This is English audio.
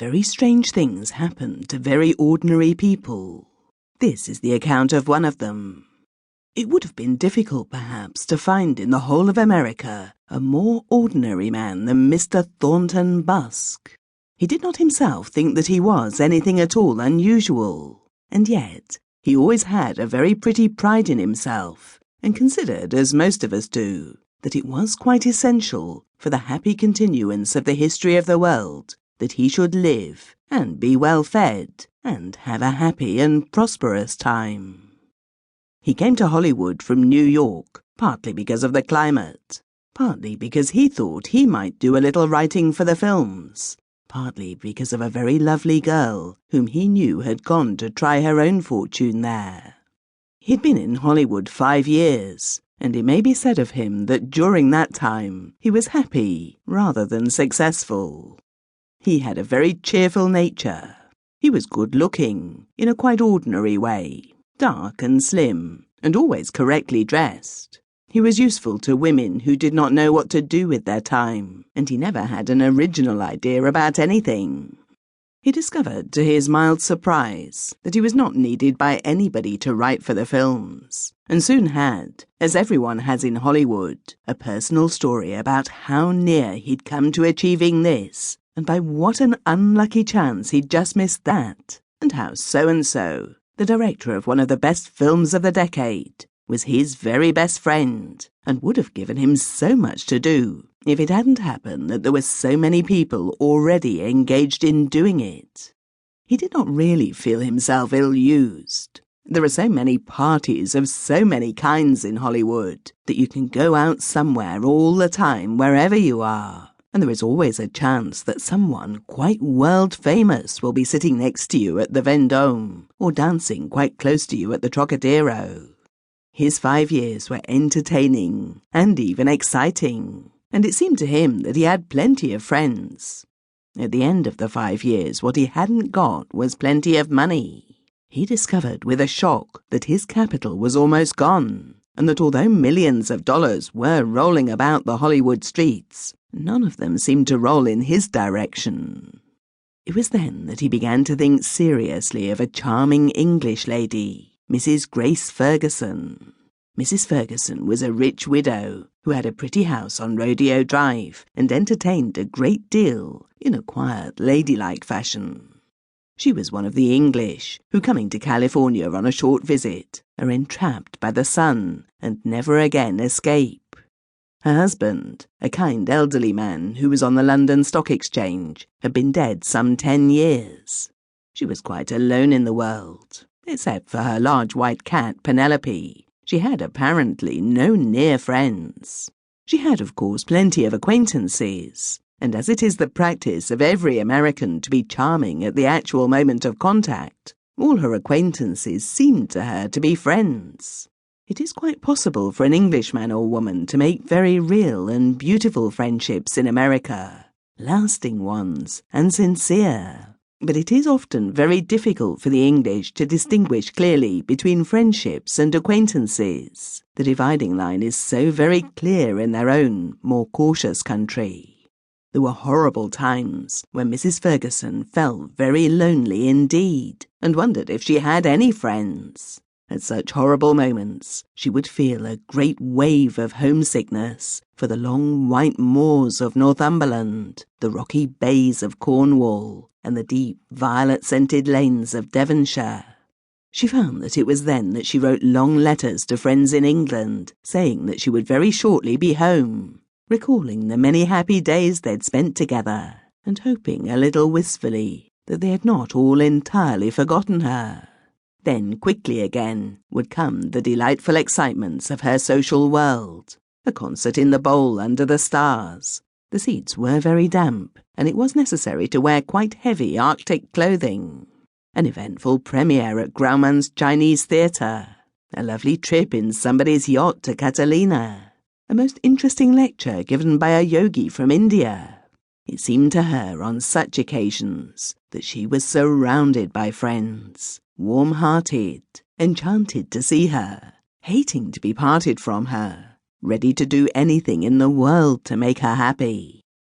very strange things happened to very ordinary people. This is the account of one of them. It would have been difficult, perhaps, to find in the whole of America a more ordinary man than Mr. Thornton Busk. He did not himself think that he was anything at all unusual, and yet he always had a very pretty pride in himself, and considered, as most of us do, that it was quite essential for the happy continuance of the history of the world that he should live and be well fed and have a happy and prosperous time. He came to Hollywood from New York, partly because of the climate, partly because he thought he might do a little writing for the films, partly because of a very lovely girl whom he knew had gone to try her own fortune there. He'd been in Hollywood 5 years, and it may be said of him that during that time he was happy rather than successful. He had a very cheerful nature. He was good-looking, in a quite ordinary way, dark and slim, and always correctly dressed. He was useful to women who did not know what to do with their time, and he never had an original idea about anything. He discovered, to his mild surprise, that he was not needed by anybody to write for the films, and soon had, as everyone has in Hollywood, a personal story about how near he'd come to achieving this, and by what an unlucky chance he'd just missed that, and how so-and-so, the director of one of the best films of the decade, was his very best friend, and would have given him so much to do if it hadn't happened that there were so many people already engaged in doing it. He did not really feel himself ill-used. There are so many parties of so many kinds in Hollywood that you can go out somewhere all the time wherever you are, and there is always a chance that someone quite world-famous will be sitting next to you at the Vendome, or dancing quite close to you at the Trocadero. His 5 years were entertaining and even exciting, and it seemed to him that he had plenty of friends. At the end of the 5 years, what he hadn't got was plenty of money. He discovered with a shock that his capital was almost gone, and that although millions of dollars were rolling about the Hollywood streets, none of them seemed to roll in his direction. It was then that he began to think seriously of a charming English lady, Mrs. Grace Ferguson. Mrs. Ferguson was a rich widow who had a pretty house on Rodeo Drive and entertained a great deal in a quiet, ladylike fashion. She was one of the English who, coming to California on a short visit, are entrapped by the sun and never again escape. Her husband, a kind elderly man who was on the London Stock Exchange, had been dead some 10 years. She was quite alone in the world. Except for her large white cat, Penelope, she had apparently no near friends. She had, of course, plenty of acquaintances, and as it is the practice of every American to be charming at the actual moment of contact, all her acquaintances seemed to her to be friends. It is quite possible for an Englishman or woman to make very real and beautiful friendships in America, lasting ones and sincere. But it is often very difficult for the English to distinguish clearly between friendships and acquaintances. The dividing line is so very clear in their own, more cautious country. There were horrible times when Mrs. Ferguson felt very lonely indeed, and wondered if she had any friends. At such horrible moments, she would feel a great wave of homesickness for the long white moors of Northumberland, the rocky bays of Cornwall, and the deep violet-scented lanes of Devonshire. She found that it was then that she wrote long letters to friends in England, saying that she would very shortly be home, recalling the many happy days they'd spent together, and hoping a little wistfully that they had not all entirely forgotten her. Then quickly again would come the delightful excitements of her social world, a concert in the bowl under the stars. The seats were very damp, and it was necessary to wear quite heavy Arctic clothing. An eventful premiere at Grauman's Chinese Theatre. A lovely trip in somebody's yacht to Catalina. A most interesting lecture given by a yogi from India. It seemed to her on such occasions that she was surrounded by friends, warm-hearted, enchanted to see her, hating to be parted from her, ready to do anything in the world to make her happy.